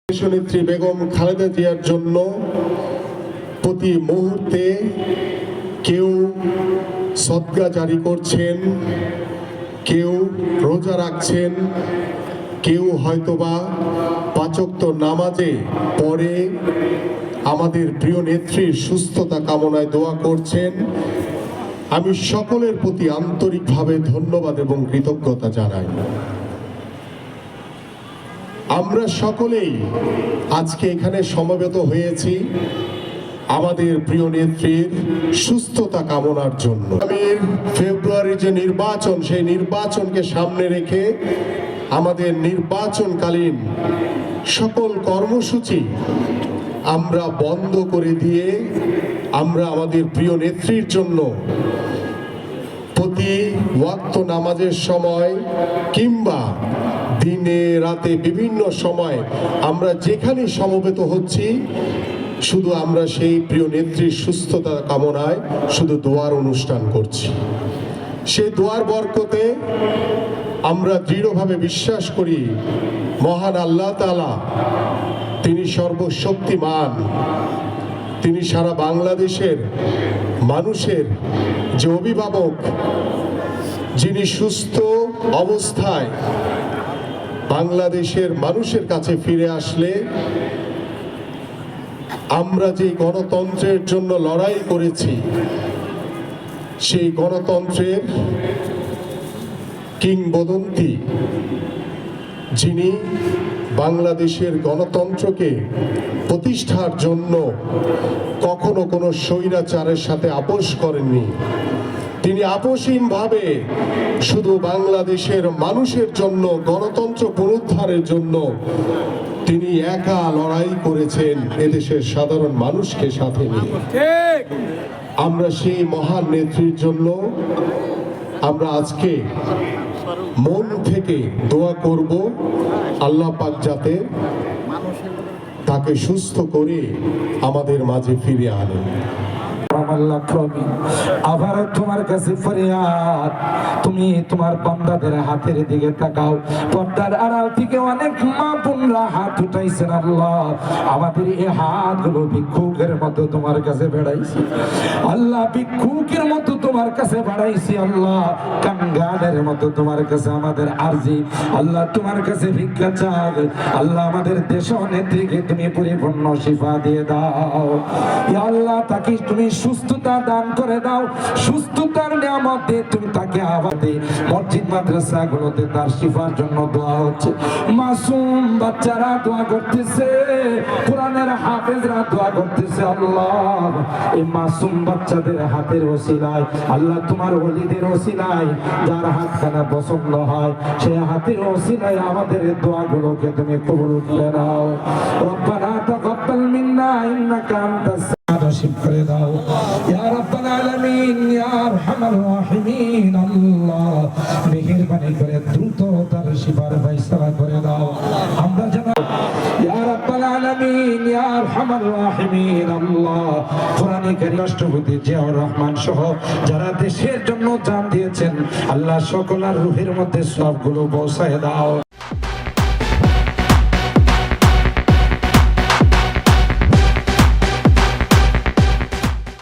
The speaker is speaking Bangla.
দেশনেত্রী বেগম খালেদা জিয়ার জন্য প্রতি মুহূর্তে কেউ সদকা জারি করছেন, কেউ রোজা রাখছেন, কেউ হয়তোবা পাঁচ ওয়াক্ত নামাজে পড়ে আমাদের প্রিয় নেত্রীর সুস্থতা কামনায় দোয়া করছেন। আমি সকলের প্রতি আন্তরিকভাবে ধন্যবাদ এবং কৃতজ্ঞতা জানাই। আমরা সকলেই আজকে এখানে সমবেত হয়েছি আমাদের প্রিয় নেত্রীর সুস্থতা কামনার জন্য। ফেব্রুয়ারির যে নির্বাচন, সেই নির্বাচনকে সামনে রেখে আমাদের নির্বাচনকালীন সকল কর্মসূচি আমরা বন্ধ করে দিয়ে আমরা আমাদের প্রিয় নেত্রীর জন্য প্রতি ওয়াক্ত নামাজের সময় কিংবা দিনে রাতে বিভিন্ন সময় আমরা যেখানে সমবেত হচ্ছি, শুধু আমরা সেই প্রিয় নেত্রীর সুস্থতা কামনায় শুধু দোয়ার অনুষ্ঠান করছি। সেই দোয়ার বরকতে আমরা দৃঢ়ভাবে বিশ্বাস করি মহান আল্লাহ তাআলা তিনি সর্বশক্তিমান, তিনি সারা বাংলাদেশের মানুষের যে অভিভাবক, যিনি সুস্থ অবস্থায় বাংলাদেশের মানুষের কাছে ফিরে আসলে আমরা যে গণতন্ত্রের জন্য লড়াই করেছি, সেই গণতন্ত্রের কিংবদন্তি, যিনি বাংলাদেশের গণতন্ত্রকে প্রতিষ্ঠার জন্য কখনো কোনো স্বৈরাচারের সাথে আপোষ করেননি, তিনি আপোষহীনভাবে শুধু বাংলাদেশের মানুষের জন্য, গণতন্ত্র পুনরুদ্ধারের জন্য তিনি একা লড়াই করেছেন এদেশের সাধারণ মানুষকে সাথে নিয়ে। আমরা সেই মহান নেত্রীর জন্য আমরা আজকে মন থেকে দোয়া করব, আল্লাহ পাক যাতে তাকে সুস্থ করে আমাদের মাঝে ফিরে আনেন। আবার তোমার কাছে ফরিয়াদ, তুমি তোমার বান্দাদের হাতের দিকে তাকাও। পর্দার আড়াল থেকে অনেক মা বোনরা হাত উঠাইছেন। আল্লাহ, আমাদের এই হাতগুলো ভিক্ষুকের মতো তোমার কাছে বেড়াইছি। আল্লাহ, ভিক্ষুকের মতো তোমার কাছে বাড়াইছি। আল্লাহ, কাঙ্গালের মতো তোমার কাছে আমাদের আরজি। আল্লাহ, তোমার কাছে ভিক্ষা চাই। আল্লাহ, আমাদের দেশ নেত্রীকে তুমি পরিপূর্ণ শিফা দিয়ে দাও। ইয়া আল্লাহ, তাকে তুমি সুস্থতা দান করে দাও। সুস্থতার নিয়ামত দিয়ে তুমি তাকে আবাদে মসজিদ মাদ্রাসা গুলোতে তার শিফার জন্য দোয়া হচ্ছে। মাসুম বাচ্চারা দোয়া করতেছে, কোরআনের হাফেজরা দোয়া করতেছে। আল্লাহ, এই মাসুম বাচ্চাদের হাতের ওসিলায়, আল্লাহ তোমার ওলিদের ওসিলায় যার হাতখানা পছন্দ হয়, সেই হাতের ওসিলায় আমাদের দোয়াগুলোকে তুমি কবুল করে নাও। রব্বানা তাকাব্বাল মিন্না ইন্নাকা আনতাস নসিব করে দাও ইয়া রাব্বাল আলামিন, ইয়া আরহামার রাহিমিন। আল্লাহ, মেহেরবানি করে দ্রুত তার শিফার ফয়সালা করে দাও। আমরা জানাই ইয়া রাব্বাল আলামিন, ইয়া আরহামার রাহিমিন। আল্লাহ, কোরআনে কারীম রাষ্ট্রপতি জিয়াউর রহমান সহ যারা দেশের জন্য জান দিয়েছেন, আল্লাহ সকলের রূহের মধ্যে সবগুলো পৌঁছায় দাও।